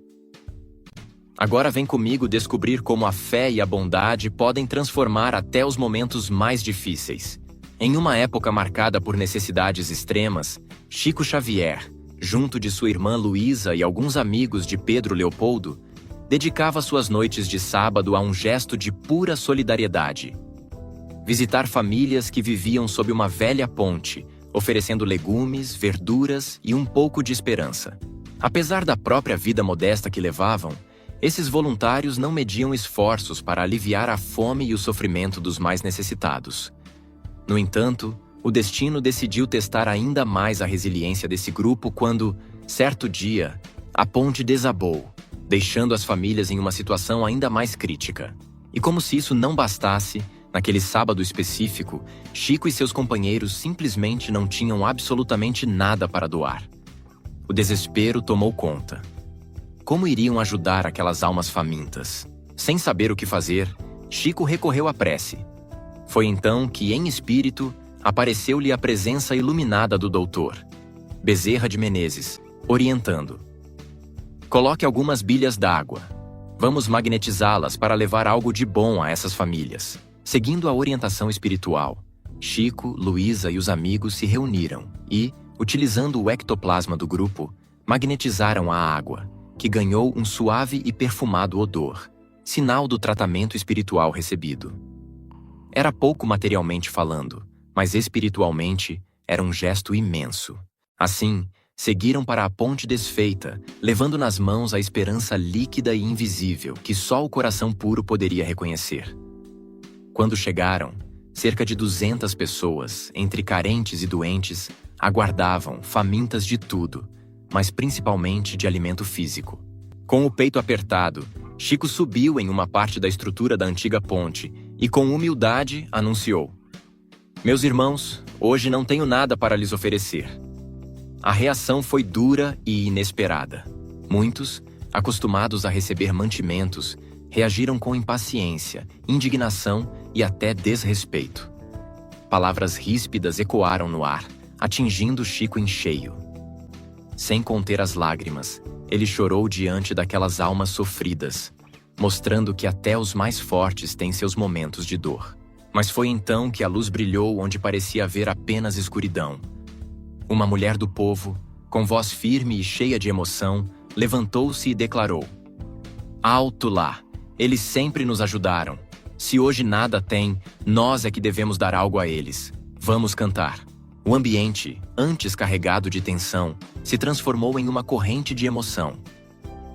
Agora vem comigo descobrir como a fé e a bondade podem transformar até os momentos mais difíceis. Em uma época marcada por necessidades extremas, Chico Xavier, junto de sua irmã Luísa e alguns amigos de Pedro Leopoldo, dedicava suas noites de sábado a um gesto de pura solidariedade. Visitar famílias que viviam sob uma velha ponte, oferecendo legumes, verduras e um pouco de esperança. Apesar da própria vida modesta que levavam, esses voluntários não mediam esforços para aliviar a fome e o sofrimento dos mais necessitados. No entanto, o destino decidiu testar ainda mais a resiliência desse grupo quando, certo dia, a ponte desabou, deixando as famílias em uma situação ainda mais crítica. E como se isso não bastasse, naquele sábado específico, Chico e seus companheiros simplesmente não tinham absolutamente nada para doar. O desespero tomou conta. Como iriam ajudar aquelas almas famintas? Sem saber o que fazer, Chico recorreu à prece. Foi então que, em espírito, apareceu-lhe a presença iluminada do doutor, Bezerra de Menezes, orientando. Coloque algumas bilhas d'água. Vamos magnetizá-las para levar algo de bom a essas famílias. Seguindo a orientação espiritual, Chico, Luísa e os amigos se reuniram e, utilizando o ectoplasma do grupo, magnetizaram a água, que ganhou um suave e perfumado odor, sinal do tratamento espiritual recebido. Era pouco materialmente falando, mas espiritualmente era um gesto imenso. Assim, seguiram para a ponte desfeita, levando nas mãos a esperança líquida e invisível que só o coração puro poderia reconhecer. Quando chegaram, cerca de 200 pessoas, entre carentes e doentes, aguardavam, famintas de tudo, mas principalmente de alimento físico. Com o peito apertado, Chico subiu em uma parte da estrutura da antiga ponte e com humildade anunciou: "Meus irmãos, hoje não tenho nada para lhes oferecer." A reação foi dura e inesperada. Muitos, acostumados a receber mantimentos, reagiram com impaciência, indignação e até desrespeito. Palavras ríspidas ecoaram no ar, atingindo Chico em cheio. Sem conter as lágrimas, ele chorou diante daquelas almas sofridas, mostrando que até os mais fortes têm seus momentos de dor. Mas foi então que a luz brilhou onde parecia haver apenas escuridão. Uma mulher do povo, com voz firme e cheia de emoção, levantou-se e declarou: "Alto lá! Eles sempre nos ajudaram. Se hoje nada tem, nós é que devemos dar algo a eles. Vamos cantar." O ambiente, antes carregado de tensão, se transformou em uma corrente de emoção.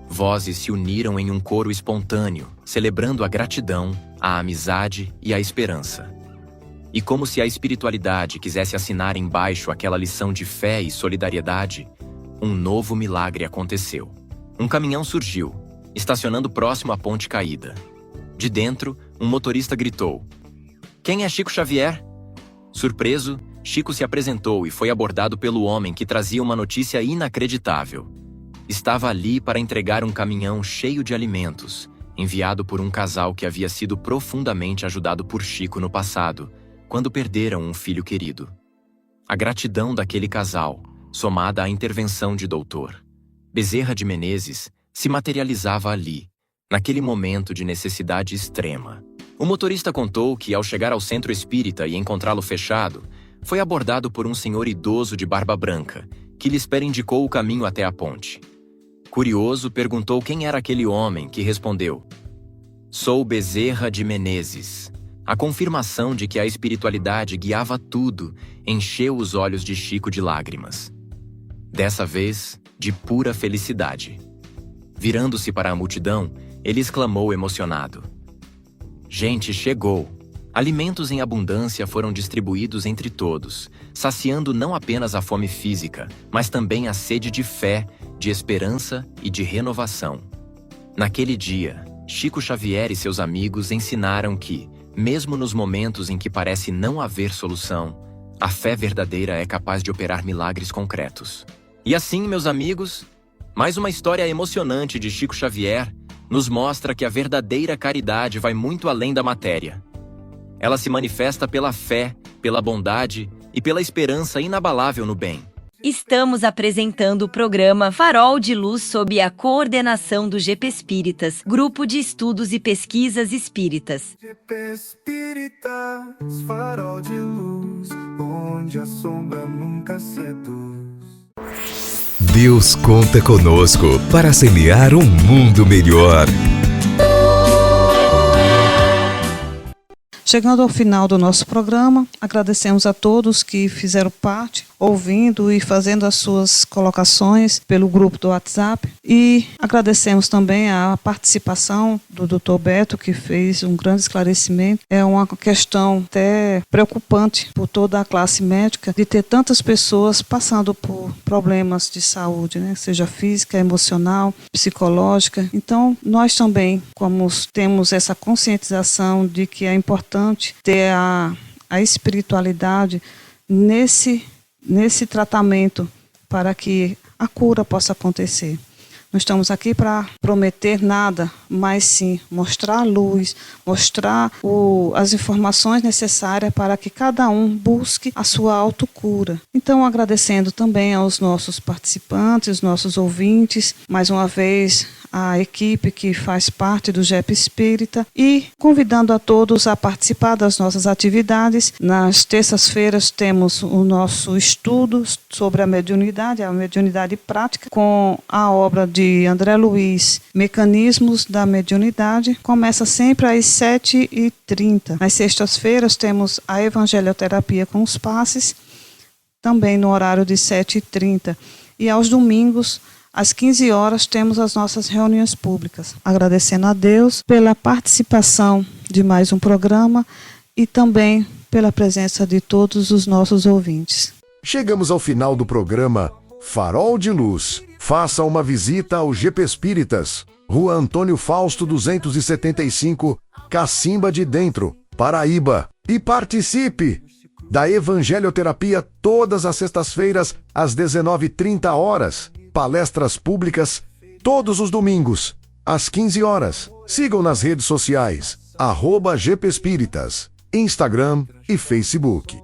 Vozes se uniram em um coro espontâneo, celebrando a gratidão, a amizade e a esperança. E como se a espiritualidade quisesse assinar embaixo aquela lição de fé e solidariedade, um novo milagre aconteceu. Um caminhão surgiu, estacionando próximo à ponte caída. De dentro, um motorista gritou: "Quem é Chico Xavier?" Surpreso, Chico se apresentou e foi abordado pelo homem que trazia uma notícia inacreditável. Estava ali para entregar um caminhão cheio de alimentos, enviado por um casal que havia sido profundamente ajudado por Chico no passado, quando perderam um filho querido. A gratidão daquele casal, somada à intervenção de Dr. Bezerra de Menezes, se materializava ali, naquele momento de necessidade extrema. O motorista contou que, ao chegar ao centro espírita e encontrá-lo fechado, foi abordado por um senhor idoso de barba branca, que lhes indicou o caminho até a ponte. Curioso, perguntou quem era aquele homem, que respondeu: "Sou Bezerra de Menezes." A confirmação de que a espiritualidade guiava tudo encheu os olhos de Chico de lágrimas. Dessa vez, de pura felicidade. Virando-se para a multidão, ele exclamou emocionado: "Gente, chegou! Alimentos em abundância foram distribuídos entre todos, saciando não apenas a fome física, mas também a sede de fé, de esperança e de renovação." Naquele dia, Chico Xavier e seus amigos ensinaram que, mesmo nos momentos em que parece não haver solução, a fé verdadeira é capaz de operar milagres concretos. E assim, meus amigos, mais uma história emocionante de Chico Xavier nos mostra que a verdadeira caridade vai muito além da matéria. Ela se manifesta pela fé, pela bondade e pela esperança inabalável no bem. Estamos apresentando o programa Farol de Luz sob a coordenação do GP Espíritas, Grupo de Estudos e Pesquisas Espíritas. GP Espíritas, farol de luz, onde a sombra nunca seduz. Deus conta conosco para semear um mundo melhor. Chegando ao final do nosso programa, agradecemos a todos que fizeram parte, ouvindo e fazendo as suas colocações pelo grupo do WhatsApp. E agradecemos também a participação do Dr. Beto, que fez um grande esclarecimento. É uma questão até preocupante por toda a classe médica de ter tantas pessoas passando por problemas de saúde, né? Seja física, emocional, psicológica. Então, nós também, como temos essa conscientização de que é importante ter a espiritualidade nesse tratamento para que a cura possa acontecer. Não estamos aqui para prometer nada, mas sim mostrar a luz, mostrar as informações necessárias para que cada um busque a sua autocura. Então, agradecendo também aos nossos participantes, nossos ouvintes, mais uma vez a equipe que faz parte do GEP Espírita e convidando a todos a participar das nossas atividades. Nas terças-feiras temos o nosso estudo sobre a mediunidade prática, com a obra de André Luiz, Mecanismos da Mediunidade. Começa sempre às 7h30. Nas sextas-feiras temos a Evangelioterapia com os Passes, também no horário de 7h30. E aos domingos, às 15 horas, temos as nossas reuniões públicas. Agradecendo a Deus pela participação de mais um programa e também pela presença de todos os nossos ouvintes. Chegamos ao final do programa Farol de Luz. Faça uma visita ao GP Espíritas, Rua Antônio Fausto 275, Cacimba de Dentro, Paraíba. E participe da Evangelioterapia todas as sextas-feiras às 19h30. Palestras públicas todos os domingos, às 15 horas. Sigam nas redes sociais, @GP Espíritas, Instagram e Facebook.